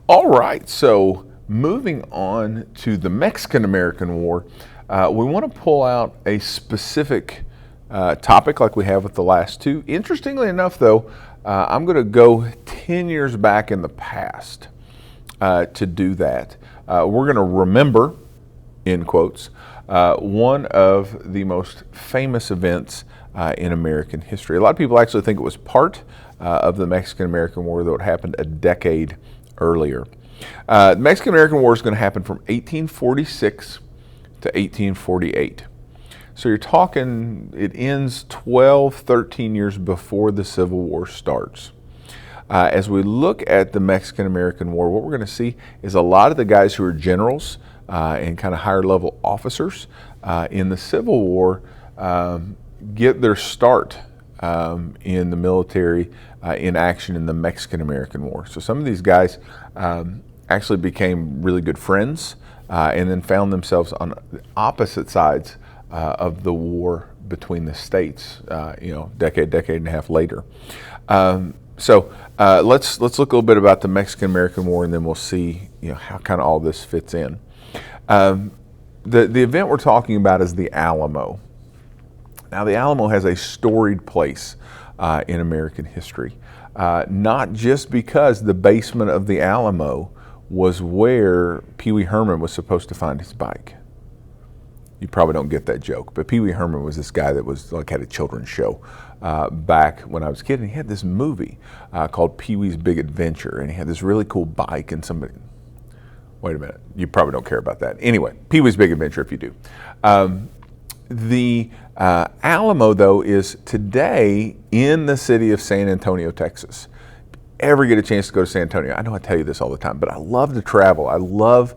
All right, so moving on to the Mexican-American War, we want to pull out a specific topic like we have with the last two. Interestingly enough, though, I'm going to go 10 years back in the past to do that. We're going to remember, in quotes, one of the most famous events in American history. A lot of people actually think it was part of the Mexican-American War, though it happened a decade earlier. The Mexican-American War is going to happen from 1846 to 1848. So you're talking, it ends 12, 13 years before the Civil War starts. As we look at the Mexican-American War, what we're going to see is a lot of the guys who are generals and kind of higher level officers in the Civil War get their start in the military in action in the Mexican-American War. So some of these guys actually became really good friends and then found themselves on the opposite sides of the war between the states, decade and a half later. So let's look a little bit about the Mexican-American War, and then we'll see how kind of all this fits in. The event we're talking about is the Alamo. Now, the Alamo has a storied place in American history, not just because the basement of the Alamo was where Pee Wee Herman was supposed to find his bike. You probably don't get that joke, but Pee Wee Herman was this guy that was had a children's show back when I was a kid, and he had this movie called Pee Wee's Big Adventure, and he had this really cool bike, and somebody, wait a minute, you probably don't care about that. Anyway, Pee Wee's Big Adventure if you do. The Alamo, though, is today in the city of San Antonio, Texas. Ever get a chance to go to San Antonio? I know I tell you this all the time, but I love to travel. I love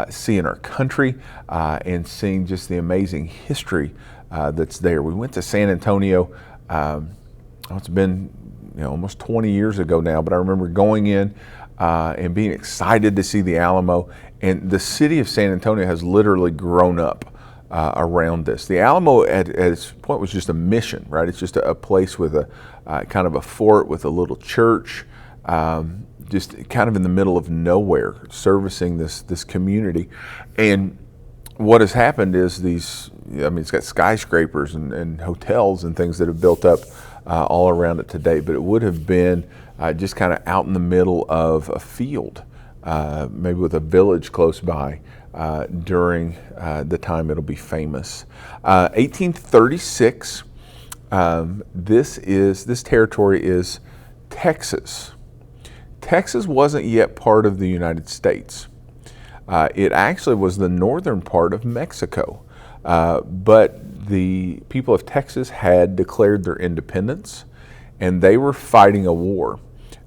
seeing our country and seeing just the amazing history that's there. We went to San Antonio, it's been almost 20 years ago now, but I remember going in and being excited to see the Alamo. And the city of San Antonio has literally grown up around this. The Alamo at its point was just a mission, right? It's just a place with a kind of a fort with a little church, just kind of in the middle of nowhere, servicing this community. And what has happened is it's got skyscrapers and hotels and things that have built up all around it today, but it would have been just kind of out in the middle of a field, maybe with a village close by during the time it'll be famous. 1836, this territory is Texas. Texas wasn't yet part of the United States. It actually was the northern part of Mexico, but the people of Texas had declared their independence, and they were fighting a war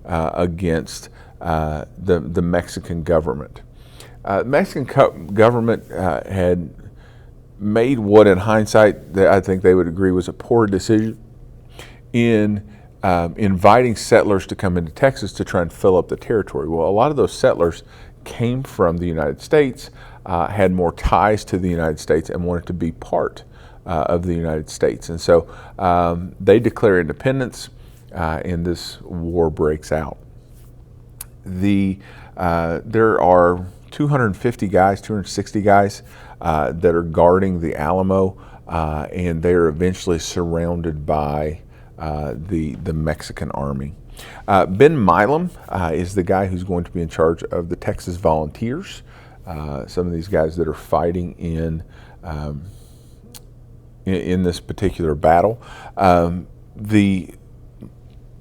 against the Mexican government. The Mexican government had made what, in hindsight, I think they would agree was a poor decision in inviting settlers to come into Texas to try and fill up the territory. Well, a lot of those settlers came from the United States, had more ties to the United States, and wanted to be part of the United States. And so they declare independence, and this war breaks out. There are 250 guys, 260 guys that are guarding the Alamo, and they're eventually surrounded by the Mexican army. Ben Milam is the guy who's going to be in charge of the Texas Volunteers, some of these guys that are fighting in this particular battle. The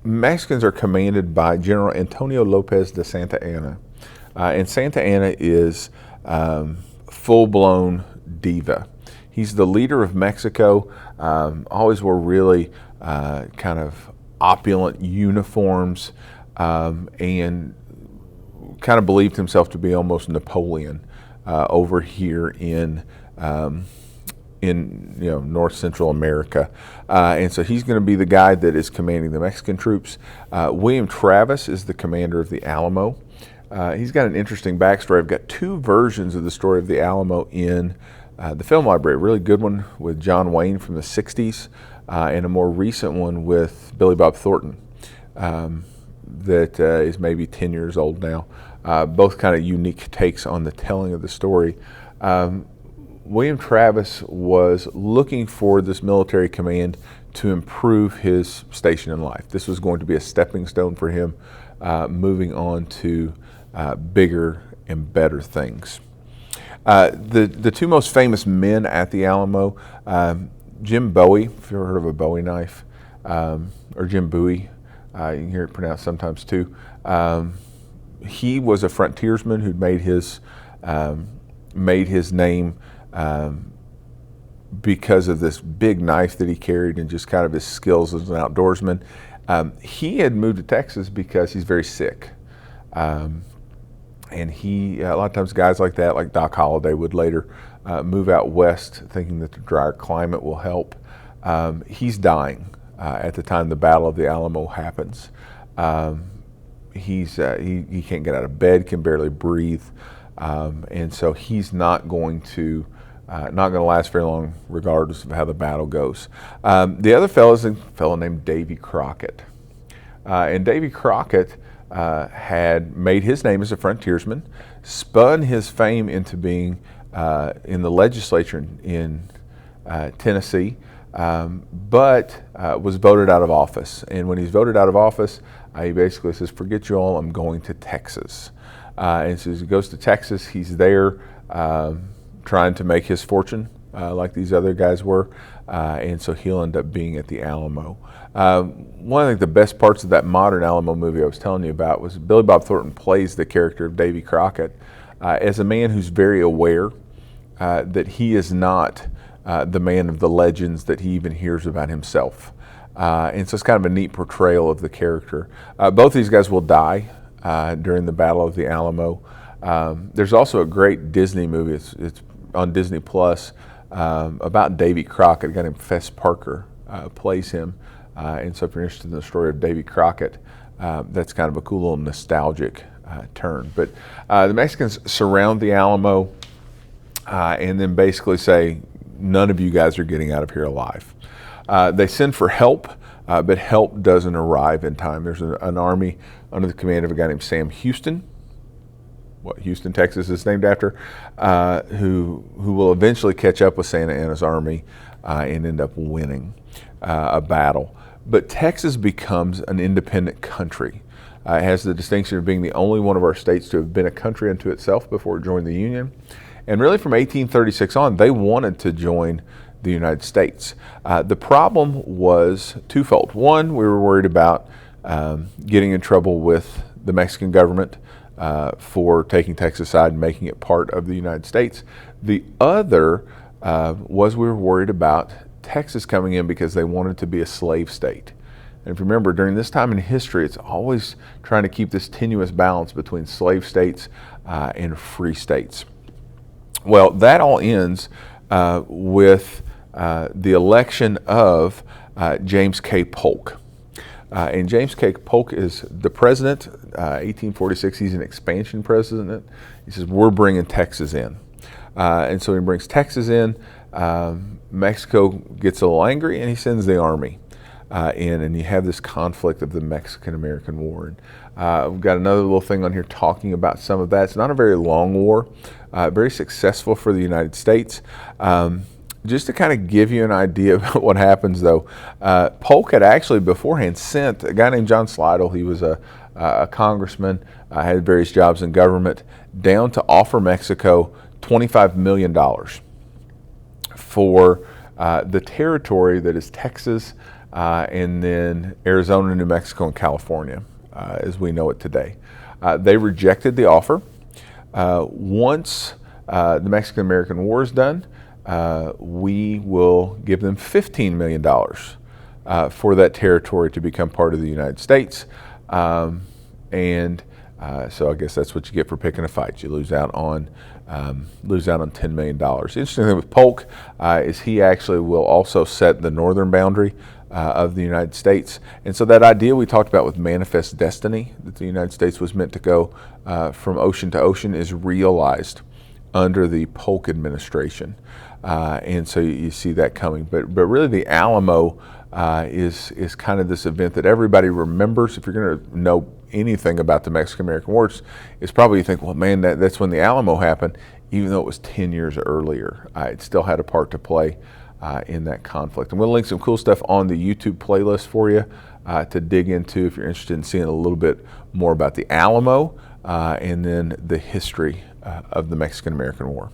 Mexicans are commanded by General Antonio Lopez de Santa Anna, and Santa Anna is full-blown diva. He's the leader of Mexico, always wore really kind of opulent uniforms, and kind of believed himself to be almost Napoleon over here in North Central America. And so he's going to be the guy that is commanding the Mexican troops. William Travis is the commander of the Alamo. He's got an interesting backstory. I've got two versions of the story of the Alamo in the film library. A really good one with John Wayne from the 60s, and a more recent one with Billy Bob Thornton. that is maybe 10 years old now. Both kind of unique takes on the telling of the story. William Travis was looking for this military command to improve his station in life. This was going to be a stepping stone for him, moving on to bigger and better things. The two most famous men at the Alamo, Jim Bowie, if you've ever heard of a Bowie knife, or Jim Bowie, you can hear it pronounced sometimes too. He was a frontiersman who'd made his name because of this big knife that he carried and just kind of his skills as an outdoorsman. He had moved to Texas because he's very sick. And a lot of times guys like that, like Doc Holliday, would later move out west thinking that the drier climate will help. He's dying at the time the Battle of the Alamo happens. He can't get out of bed, can barely breathe, and so he's not going to last very long, regardless of how the battle goes. The other fellow is a fellow named Davy Crockett, and Davy Crockett had made his name as a frontiersman, spun his fame into being in the legislature in Tennessee, but was voted out of office. And when he's voted out of office, he basically says, "Forget you all, I'm going to Texas." And so as he goes to Texas, he's there trying to make his fortune like these other guys were. And so he'll end up being at the Alamo. One of the best parts of that modern Alamo movie I was telling you about was Billy Bob Thornton plays the character of Davy Crockett as a man who's very aware that he is not the man of the legends that he even hears about himself. And so it's kind of a neat portrayal of the character. Both these guys will die during the Battle of the Alamo. There's also a great Disney movie, it's on Disney Plus, about Davy Crockett. A guy named Fess Parker plays him. And so if you're interested in the story of Davy Crockett, that's kind of a cool little nostalgic turn. But the Mexicans surround the Alamo and then basically say, none of you guys are getting out of here alive. They send for help, but help doesn't arrive in time. There's an army under the command of a guy named Sam Houston, what Houston, Texas is named after, who will eventually catch up with Santa Anna's army and end up winning a battle. But Texas becomes an independent country. It has the distinction of being the only one of our states to have been a country unto itself before it joined the Union. And really from 1836 on, they wanted to join the United States. The problem was twofold. One, we were worried about getting in trouble with the Mexican government for taking Texas side and making it part of the United States. The other was we were worried about Texas coming in because they wanted to be a slave state. And if you remember, during this time in history, it's always trying to keep this tenuous balance between slave states and free states. Well, that all ends with the election of James K. Polk. And James K. Polk is the president, 1846. He's an expansion president. He says, we're bringing Texas in. And so he brings Texas in. Mexico gets a little angry, and he sends the army in, and you have this conflict of the Mexican-American War. And we've got another little thing on here talking about some of that. It's not a very long war, very successful for the United States. Just to kind of give you an idea about what happens, though, Polk had actually beforehand sent a guy named John Slidell. He was a congressman, had various jobs in government, down to offer Mexico $25 million for the territory that is Texas and then Arizona, New Mexico, and California, as we know it today. They rejected the offer. Once the Mexican-American War is done, we will give them $15 million for that territory to become part of the United States. So I guess that's what you get for picking a fight. You lose out on $10 million. The interesting thing with Polk is he actually will also set the northern boundary of the United States. And so that idea we talked about with manifest destiny, that the United States was meant to go from ocean to ocean, is realized under the Polk administration. and so you see that coming. But really, the Alamo is kind of this event that everybody remembers. If you're going to know anything about the Mexican-American War, it's probably you think, well, man, that's when the Alamo happened, even though it was 10 years earlier. It still had a part to play in that conflict. And we'll link some cool stuff on the YouTube playlist for you to dig into if you're interested in seeing a little bit more about the Alamo and then the history of the Mexican-American War.